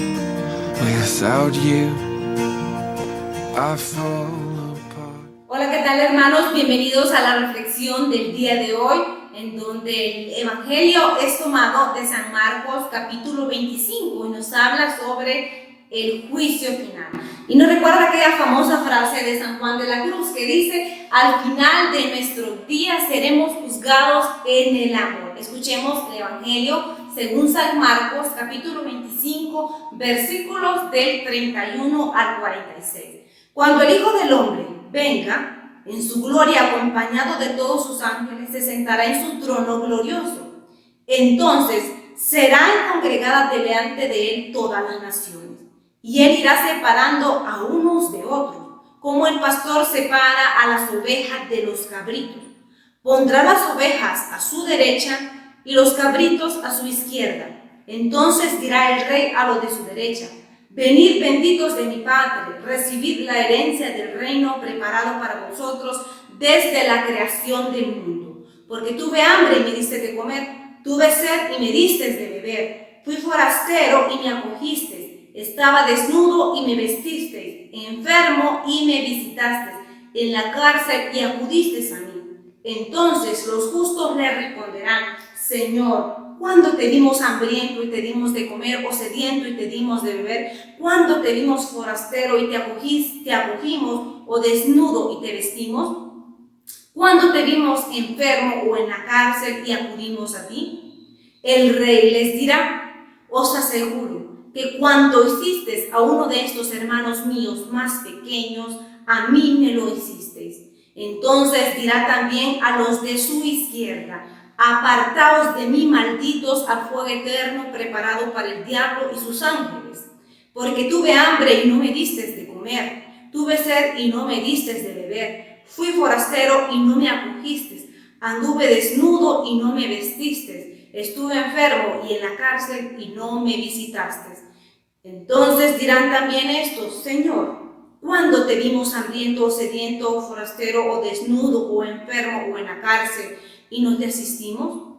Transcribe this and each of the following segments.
Without you, I fall apart. Hola, ¿qué tal, hermanos? Bienvenidos a la reflexión del día de hoy, en donde el Evangelio es tomado de San Marcos, capítulo 25, y nos habla sobre el juicio final. Y nos recuerda aquella famosa frase de San Juan de la Cruz que dice: al final de nuestros días seremos juzgados en el amor. Escuchemos el Evangelio según San Marcos, capítulo 25, versículos del 31 al 46. Cuando el Hijo del Hombre venga en su gloria acompañado de todos sus ángeles, se sentará en su trono glorioso. Entonces serán congregadas delante de él todas las naciones, y él irá separando a unos de otros, como el pastor separa a las ovejas de los cabritos. Pondrá las ovejas a su derecha y los cabritos a su izquierda. Entonces dirá el rey a los de su derecha: venid, benditos de mi Padre, recibid la herencia del reino preparado para vosotros desde la creación del mundo. Porque tuve hambre y me diste de comer, tuve sed y me diste de beber, fui forastero y me acogisteis, estaba desnudo y me vestisteis, enfermo y me visitasteis, en la cárcel y acudisteis a mí. Entonces los justos le responderán: Señor, ¿cuándo te dimos hambriento y te dimos de comer, o sediento y te dimos de beber? ¿Cuándo te dimos forastero y te acogimos, o desnudo y te vestimos? ¿Cuándo te vimos enfermo o en la cárcel y acudimos a ti? El rey les dirá: os aseguro que cuanto hicisteis a uno de estos hermanos míos más pequeños, a mí me lo hicisteis. Entonces dirá también a los de su izquierda: apartaos de mí, malditos, al fuego eterno preparado para el diablo y sus ángeles. Porque tuve hambre y no me distes de comer, tuve sed y no me distes de beber, fui forastero y no me acogisteis, anduve desnudo y no me vestisteis, estuve enfermo y en la cárcel y no me visitasteis. Entonces dirán también estos: Señor, ¿cuándo te vimos hambriento o sediento o forastero o desnudo o enfermo o en la cárcel y no te asistimos?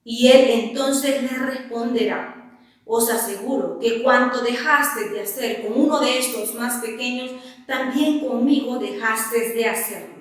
Y él entonces le responderá: os aseguro que cuanto dejaste de hacer con uno de estos más pequeños, también conmigo dejaste de hacerlo.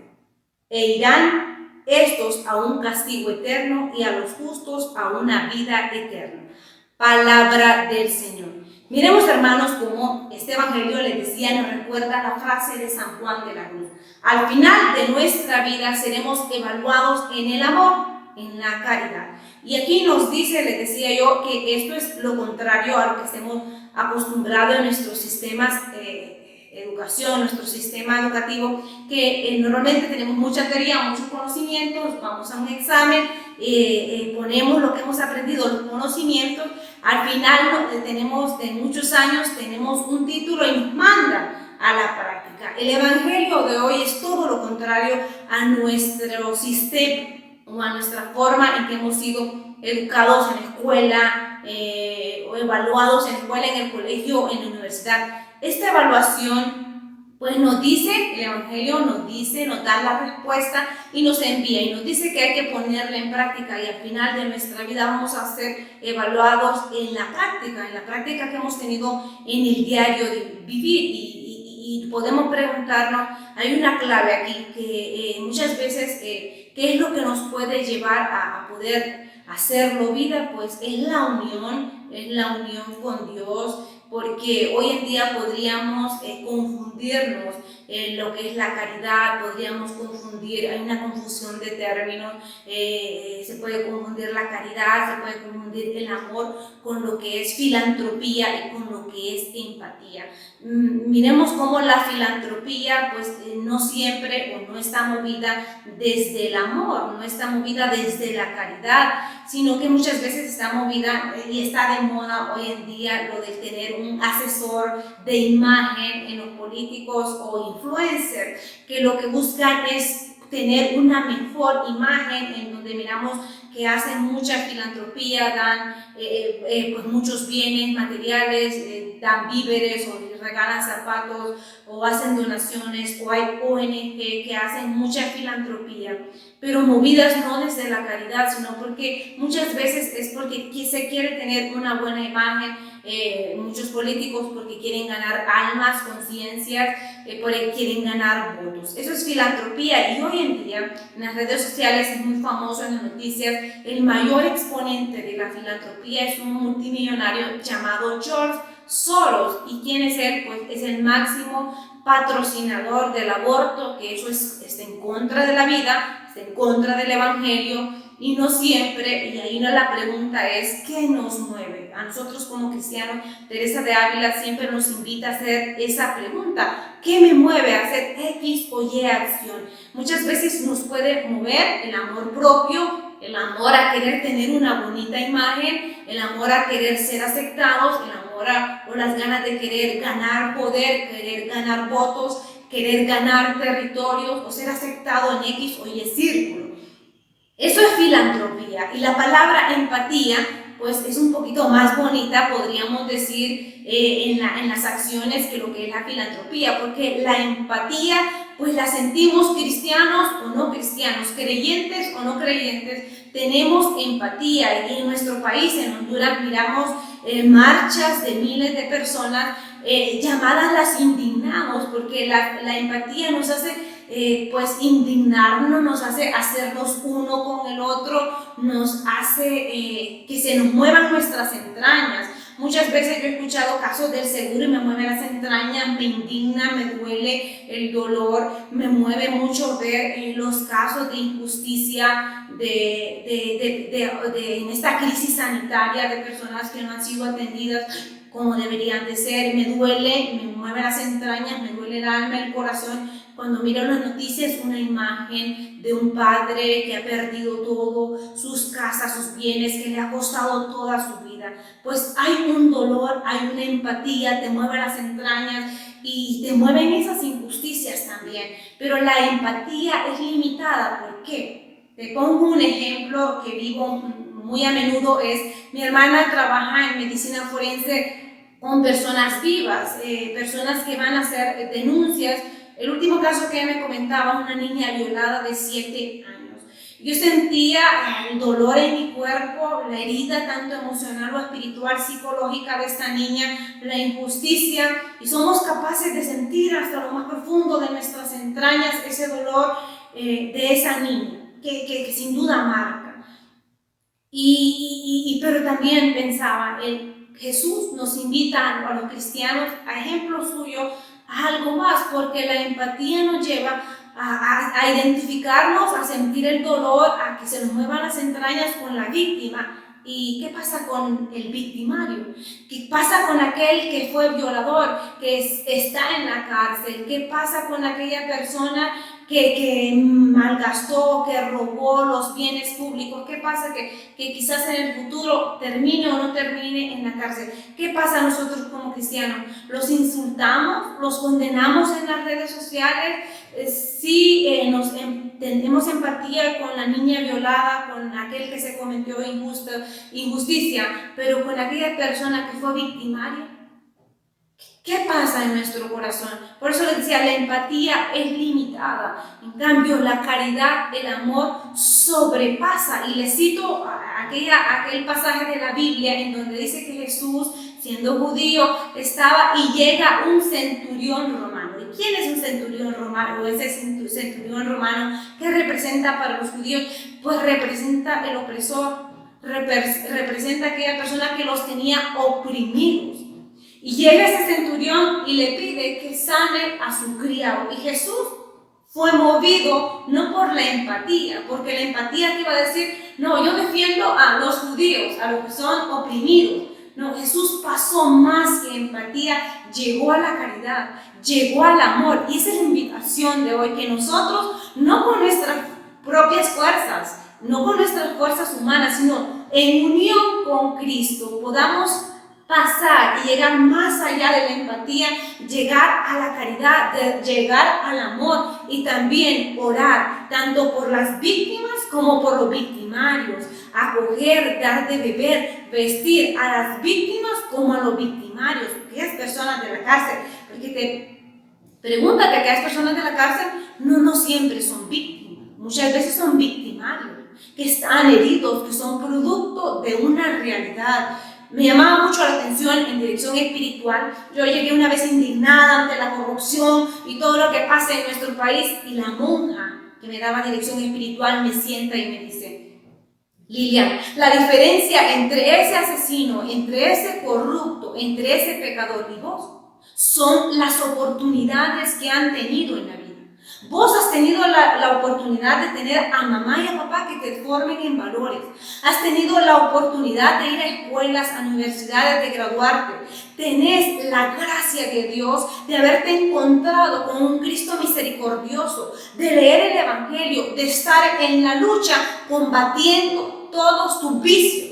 E irán estos a un castigo eterno y a los justos a una vida eterna. Palabra del Señor. Miremos, hermanos, cómo este Evangelio, les decía, nos recuerda la frase de San Juan de la Cruz: al final de nuestra vida seremos evaluados en el amor, en la caridad. Y aquí nos dice, les decía yo, que esto es lo contrario a lo que estemos acostumbrados en nuestros sistemas educación, nuestro sistema educativo, que normalmente tenemos mucha teoría, muchos conocimientos, vamos a un examen, ponemos lo que hemos aprendido, los conocimientos, al final tenemos de muchos años, tenemos un título y nos manda a la práctica. El Evangelio de hoy es todo lo contrario a nuestro sistema o a nuestra forma en que hemos sido educados en la escuela o evaluados en la escuela, en el colegio, en la universidad. Esta evaluación pues nos dice, el Evangelio nos dice, nos da la respuesta y nos envía y nos dice que hay que ponerla en práctica, y al final de nuestra vida vamos a ser evaluados en la práctica que hemos tenido en el diario de vivir. Y podemos preguntarnos, hay una clave aquí que muchas veces, ¿qué es lo que nos puede llevar a poder hacerlo vida? Pues es la unión con Dios, porque hoy en día podríamos confundirnos en lo que es la caridad, podríamos confundir, hay una confusión de términos, se puede confundir la caridad, se puede confundir el amor con lo que es filantropía y con lo que es empatía. Miremos cómo la filantropía pues no siempre o no está movida desde el amor, no está movida desde la caridad, sino que muchas veces está movida y está de moda hoy en día lo de tener un asesor de imagen en los políticos o influencers, que lo que buscan es tener una mejor imagen, en donde miramos que hacen mucha filantropía, dan pues muchos bienes materiales, dan víveres o regalan zapatos o hacen donaciones, o hay ONG que hacen mucha filantropía, pero movidas no desde la caridad, sino porque muchas veces es porque se quiere tener una buena imagen muchos políticos porque quieren ganar almas, conciencias, porque quieren ganar votos. Eso es filantropía, y hoy en día en las redes sociales es muy famoso, en las noticias. El mayor exponente de la filantropía es un multimillonario llamado George Soros. ¿Y quién es él? Pues es el máximo patrocinador del aborto, que eso es en contra de la vida, es en contra del evangelio, y no siempre. Y ahí la pregunta es, ¿qué nos mueve? A nosotros como cristianos, Teresa de Ávila siempre nos invita a hacer esa pregunta: ¿qué me mueve a hacer X o Y acción? Muchas veces nos puede mover el amor propio, el amor a querer tener una bonita imagen, el amor a querer ser aceptados, el amor o las ganas de querer ganar poder, querer ganar votos, querer ganar territorios o ser aceptado en X o Y círculo. Eso es filantropía. Y la palabra empatía pues es un poquito más bonita, podríamos decir, en las acciones, que lo que es la filantropía, porque la empatía pues la sentimos cristianos o no cristianos, creyentes o no creyentes, tenemos empatía. Y en nuestro país, en Honduras, miramos marchas de miles de personas llamadas las indignados, porque la empatía nos hace pues indignarnos, nos hace hacernos uno con el otro, nos hace que se nos muevan nuestras entrañas. Muchas veces yo he escuchado casos del seguro y me mueve las entrañas, me indigna, me duele el dolor, me mueve mucho ver los casos de injusticia en esta crisis sanitaria, de personas que no han sido atendidas como deberían de ser. Me duele, me mueve las entrañas, me duele el alma, el corazón, cuando miro las noticias, una imagen de un padre que ha perdido todo, sus casas, sus bienes, que le ha costado toda su vida. Pues hay un dolor, hay una empatía, te mueve las entrañas y te mueven esas injusticias también. Pero la empatía es limitada. ¿Por qué? Te pongo un ejemplo que vivo muy a menudo. Mi hermana trabaja en medicina forense con personas vivas, personas que van a hacer denuncias. El último caso que ella me comentaba, una niña violada de 7 años. Yo sentía el dolor en mi cuerpo, la herida tanto emocional o espiritual, psicológica de esta niña, la injusticia, y somos capaces de sentir hasta lo más profundo de nuestras entrañas ese dolor de esa niña, que sin duda marca. Pero también pensaba, Jesús nos invita a los cristianos, a ejemplo suyo, a algo más, porque la empatía nos lleva a identificarnos, a sentir el dolor, a que se nos muevan las entrañas con la víctima. ¿Y qué pasa con el victimario? ¿Qué pasa con aquel que fue violador, que está en la cárcel? ¿Qué pasa con aquella persona que malgastó, que robó los bienes públicos? ¿Qué pasa que quizás en el futuro termine o no termine en la cárcel? ¿Qué pasa nosotros como cristianos? ¿Los insultamos? ¿Los condenamos en las redes sociales? Sí, tenemos empatía con la niña violada, con aquel que se cometió injusticia, pero con aquella persona que fue victimaria. ¿Qué pasa en nuestro corazón? Por eso les decía, la empatía es limitada. En cambio, la caridad, el amor sobrepasa. Y les cito aquel pasaje de la Biblia en donde dice que Jesús, siendo judío, estaba y llega un centurión romano. ¿Y quién es un centurión romano? Ese centurión romano, ¿qué representa para los judíos? Pues representa el opresor, representa aquella persona que los tenía oprimidos. Y llega ese centurión y le pide que sane a su criado. Y Jesús fue movido no por la empatía, porque la empatía te iba a decir, no, yo defiendo a los judíos, a los que son oprimidos. No, Jesús pasó más que empatía, llegó a la caridad, llegó al amor. Y esa es la invitación de hoy, que nosotros, no con nuestras propias fuerzas, no con nuestras fuerzas humanas, sino en unión con Cristo, podamos pasar y llegar más allá de la empatía, llegar a la caridad, llegar al amor, y también orar tanto por las víctimas como por los victimarios, acoger, dar de beber, vestir a las víctimas como a los victimarios, aquellas personas de la cárcel, porque pregúntate, aquellas personas de la cárcel no siempre son víctimas, muchas veces son victimarios, que están heridos, que son producto de una realidad. Me llamaba mucho la atención dirección, en dirección espiritual. Yo llegué una vez indignada ante la corrupción y todo lo que pasa en nuestro país, y la monja que me daba dirección espiritual me sienta y me dice: Lilian, la diferencia entre ese asesino, entre ese corrupto, entre ese pecador y vos, son las oportunidades que han tenido en la vida. Vos has tenido la oportunidad de tener a mamá y a papá que te formen en valores. Has tenido la oportunidad de ir a escuelas, a universidades, de graduarte. Tenés la gracia de Dios de haberte encontrado con un Cristo misericordioso, de leer el Evangelio, de estar en la lucha combatiendo todos tus vicios.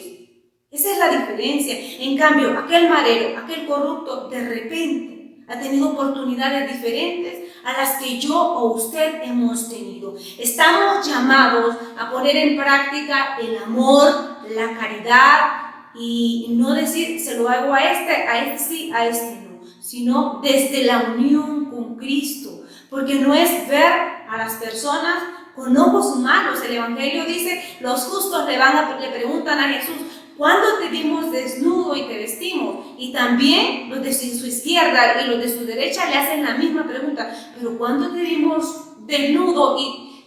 Esa es la diferencia. En cambio, aquel marero, aquel corrupto, de repente ha tenido oportunidades diferentes a las que yo o usted hemos tenido. Estamos llamados a poner en práctica el amor, la caridad, y no decir se lo hago a este sí, a este no, sino desde la unión con Cristo, porque no es ver a las personas con ojos humanos. El Evangelio dice: los justos le preguntan a Jesús: ¿cuándo te vimos desnudo y te vestimos? Y también los de su izquierda y los de su derecha le hacen la misma pregunta: ¿pero cuándo te vimos desnudo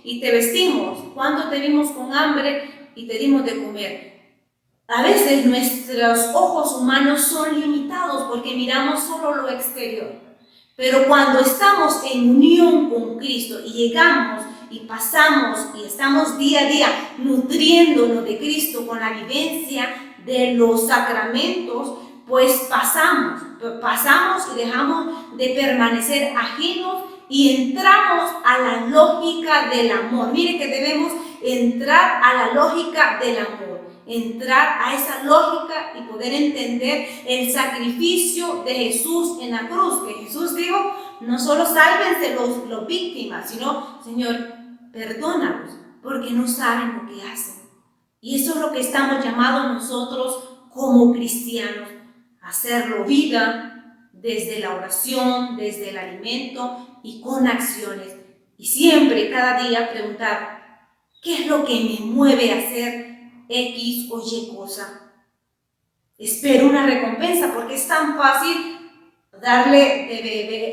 y te vestimos? ¿Cuándo te vimos con hambre y te dimos de comer? A veces nuestros ojos humanos son limitados porque miramos solo lo exterior. Pero cuando estamos en unión con Cristo y llegamos y pasamos y estamos día a día nutriéndonos de Cristo con la vivencia de los sacramentos, pues pasamos y dejamos de permanecer ajenos y entramos a la lógica del amor. Mire que debemos entrar a la lógica del amor, entrar a esa lógica y poder entender el sacrificio de Jesús en la cruz, que Jesús dijo: no solo sálvense los víctimas, sino: Señor, perdónalos, porque no saben lo que hacen. Y eso es lo que estamos llamados nosotros como cristianos, a hacerlo vida desde la oración, desde el alimento y con acciones. Y siempre, cada día, preguntar: ¿qué es lo que me mueve a hacer X o Y cosa? Espero una recompensa, porque es tan fácil darle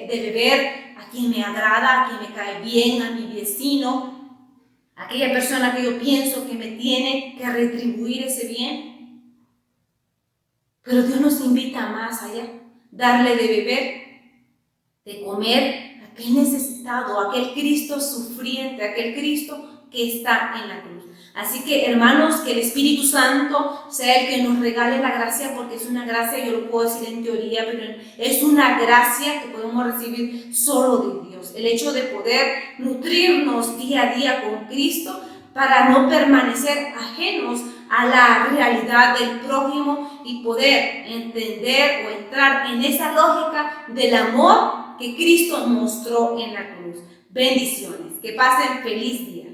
de beber a quien me agrada, a quien me cae bien, a mi vecino, a aquella persona que yo pienso que me tiene que retribuir ese bien. Pero Dios nos invita a más allá: darle de beber, de comer a aquel necesitado, a aquel Cristo sufriente, a aquel Cristo que está en la cruz. Así que, hermanos, que el Espíritu Santo sea el que nos regale la gracia, porque es una gracia, yo lo puedo decir en teoría, pero es una gracia que podemos recibir solo de Dios. El hecho de poder nutrirnos día a día con Cristo para no permanecer ajenos a la realidad del prójimo y poder entender o entrar en esa lógica del amor que Cristo mostró en la cruz. Bendiciones, que pasen feliz día.